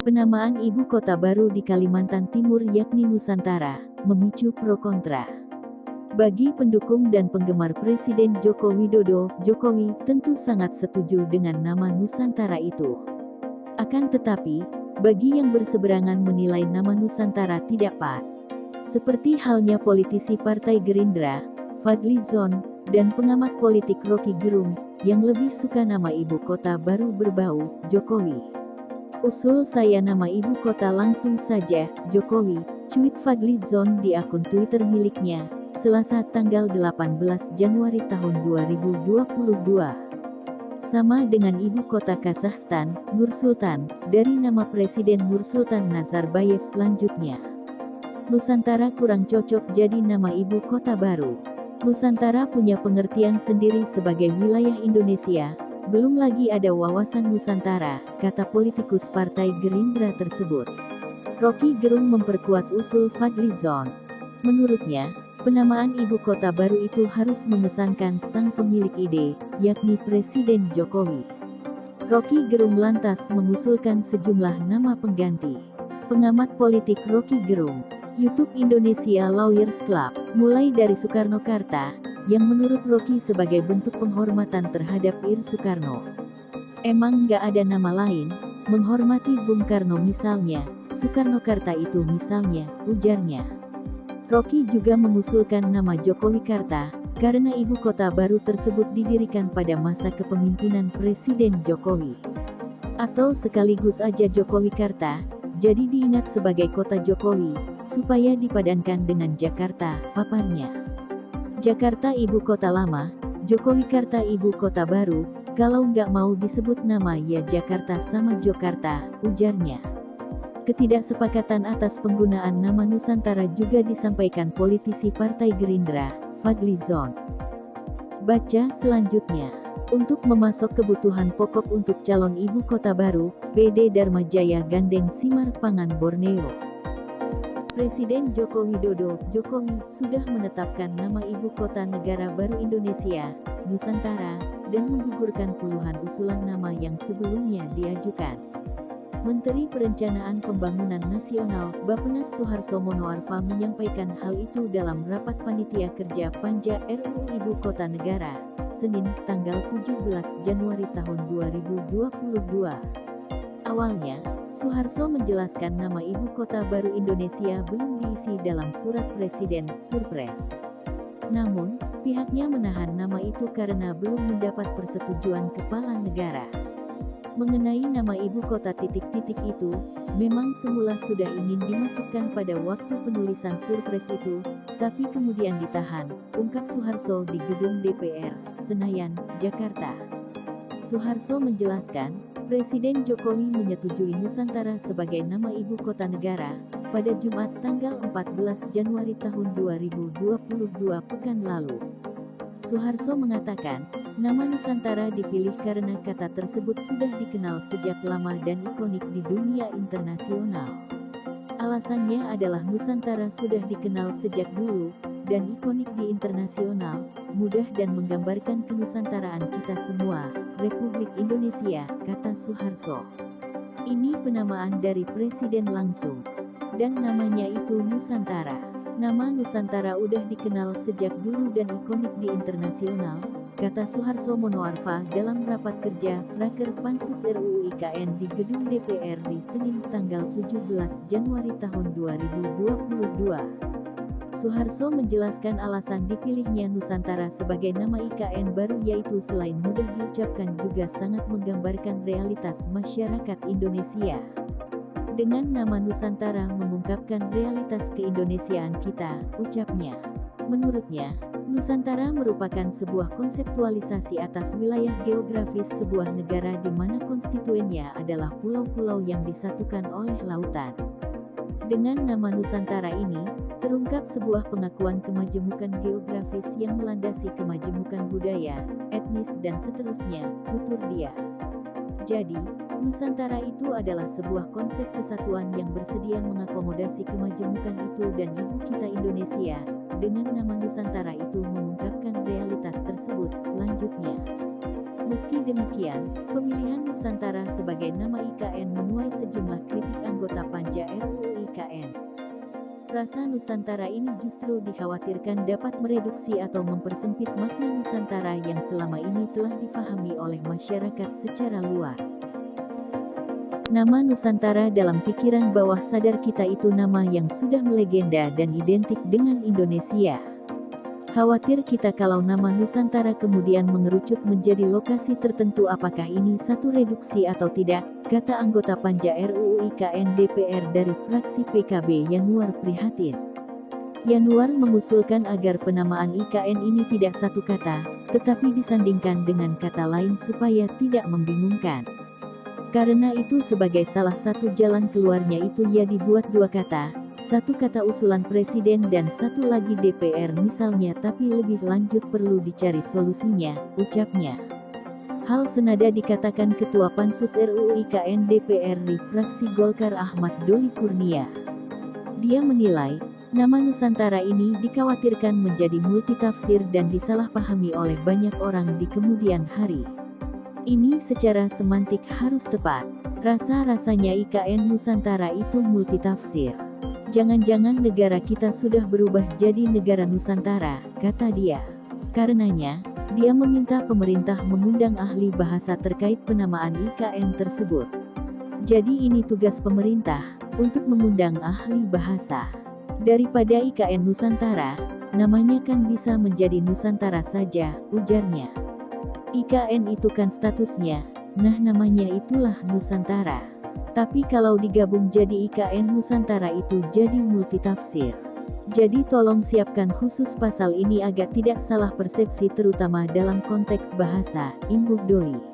Penamaan ibu kota baru di Kalimantan Timur yakni Nusantara, memicu pro kontra. Bagi pendukung dan penggemar Presiden Joko Widodo, Jokowi tentu sangat setuju dengan nama Nusantara itu. Akan tetapi, bagi yang berseberangan menilai nama Nusantara tidak pas. Seperti halnya politisi Partai Gerindra, Fadly Zon, dan pengamat politik Rocky Gerung, yang lebih suka nama ibu kota baru berbau Jokowi. Usul saya nama ibu kota langsung saja, Jokowi, cuit Fadly Zon di akun Twitter miliknya, Selasa tanggal 18 Januari tahun 2022. Sama dengan ibu kota Kazakhstan, Nursultan, dari nama Presiden Nursultan Nazarbayev lanjutnya. Nusantara kurang cocok jadi nama ibu kota baru. Nusantara punya pengertian sendiri sebagai wilayah Indonesia. Belum lagi ada wawasan Nusantara, kata politikus Partai Gerindra tersebut. Rocky Gerung memperkuat usul Fadly Zon. Menurutnya, penamaan ibu kota baru itu harus mengesankan sang pemilik ide, yakni Presiden Jokowi. Rocky Gerung lantas mengusulkan sejumlah nama pengganti. Pengamat politik Rocky Gerung, YouTube Indonesia Lawyers Club, mulai dari Soekarno-Karta, yang menurut Rocky sebagai bentuk penghormatan terhadap Ir Soekarno. Emang nggak ada nama lain? Menghormati Bung Karno misalnya, Soekarno-Karta itu misalnya, ujarnya. Rocky juga mengusulkan nama Jokowi Karta, karena ibu kota baru tersebut didirikan pada masa kepemimpinan Presiden Jokowi. Atau sekaligus aja Jokowi Karta, jadi diingat sebagai kota Jokowi, supaya dipadankan dengan Jakarta, paparnya. Jakarta ibu kota lama, Jokowi-Karta ibu kota baru, kalau nggak mau disebut nama ya Jakarta sama Jokarta, ujarnya. Ketidaksepakatan atas penggunaan nama Nusantara juga disampaikan politisi Partai Gerindra, Fadly Zon. Baca selanjutnya. Untuk memasok kebutuhan pokok untuk calon ibu kota baru, PD Dharma Jaya gandeng Simar Pangan Borneo. Presiden Joko Widodo, Jokowi, sudah menetapkan nama ibu kota negara baru Indonesia, Nusantara, dan menggugurkan puluhan usulan nama yang sebelumnya diajukan. Menteri Perencanaan Pembangunan Nasional, Bappenas Suharso Monoarfa menyampaikan hal itu dalam rapat panitia kerja Panja RUU Ibu Kota Negara, Senin, tanggal 17 Januari tahun 2022. Awalnya, Suharso menjelaskan nama ibu kota baru Indonesia belum diisi dalam surat Presiden, Surpres. Namun, pihaknya menahan nama itu karena belum mendapat persetujuan kepala negara. Mengenai nama ibu kota titik-titik itu, memang semula sudah ingin dimasukkan pada waktu penulisan Surpres itu, tapi kemudian ditahan, ungkap Suharso di gedung DPR, Senayan, Jakarta. Suharso menjelaskan, Presiden Jokowi menyetujui Nusantara sebagai nama ibu kota negara, pada Jumat tanggal 14 Januari tahun 2022 pekan lalu. Suharso mengatakan, nama Nusantara dipilih karena kata tersebut sudah dikenal sejak lama dan ikonik di dunia internasional. Alasannya adalah Nusantara sudah dikenal sejak dulu, dan ikonik di internasional, mudah dan menggambarkan kenusantaraan kita semua, Republik Indonesia, kata Suharso. Ini penamaan dari Presiden langsung. Dan namanya itu Nusantara. Nama Nusantara udah dikenal sejak dulu dan ikonik di internasional, kata Suharso Monoarfa dalam rapat kerja Raker Pansus RUU IKN di gedung DPR di Senin tanggal 17 Januari tahun 2022. Suharso menjelaskan alasan dipilihnya Nusantara sebagai nama IKN baru yaitu selain mudah diucapkan juga sangat menggambarkan realitas masyarakat Indonesia. Dengan nama Nusantara mengungkapkan realitas keindonesiaan kita, ucapnya. Menurutnya, Nusantara merupakan sebuah konseptualisasi atas wilayah geografis sebuah negara di mana konstituennya adalah pulau-pulau yang disatukan oleh lautan. Dengan nama Nusantara ini, terungkap sebuah pengakuan kemajemukan geografis yang melandasi kemajemukan budaya, etnis dan seterusnya, tutur dia. Jadi, Nusantara itu adalah sebuah konsep kesatuan yang bersedia mengakomodasi kemajemukan itu dan ibu kita Indonesia, dengan nama Nusantara itu mengungkapkan realitas tersebut, lanjutnya. Meski demikian, pemilihan Nusantara sebagai nama IKN menuai sejumlah kritik Panja RUU IKN. Frasa Nusantara ini justru dikhawatirkan dapat mereduksi atau mempersempit makna Nusantara yang selama ini telah difahami oleh masyarakat secara luas. Nama Nusantara dalam pikiran bawah sadar kita itu nama yang sudah melegenda dan identik dengan Indonesia. Khawatir kita kalau nama Nusantara kemudian mengerucut menjadi lokasi tertentu, apakah ini satu reduksi atau tidak, kata anggota Panja RUU IKN DPR dari fraksi PKB Yanuar prihatin. Yanuar mengusulkan agar penamaan IKN ini tidak satu kata, tetapi disandingkan dengan kata lain supaya tidak membingungkan. Karena itu sebagai salah satu jalan keluarnya itu ya dibuat dua kata, satu kata usulan Presiden dan satu lagi DPR misalnya, tapi lebih lanjut perlu dicari solusinya, ucapnya. Hal senada dikatakan Ketua Pansus RUU IKN DPR RI fraksi Golkar Ahmad Doli Kurnia. Dia menilai, nama Nusantara ini dikhawatirkan menjadi multitafsir dan disalahpahami oleh banyak orang di kemudian hari. Ini secara semantik harus tepat. Rasa-rasanya IKN Nusantara itu multitafsir. Jangan-jangan negara kita sudah berubah jadi negara Nusantara, kata dia. Karenanya, dia meminta pemerintah mengundang ahli bahasa terkait penamaan IKN tersebut. Jadi ini tugas pemerintah, untuk mengundang ahli bahasa. Daripada IKN Nusantara, namanya kan bisa menjadi Nusantara saja, ujarnya. IKN itu kan statusnya, nah namanya itulah Nusantara. Tapi kalau digabung jadi IKN Nusantara itu jadi multitafsir. Jadi tolong siapkan khusus pasal ini agar tidak salah persepsi terutama dalam konteks bahasa, imbuh Doli.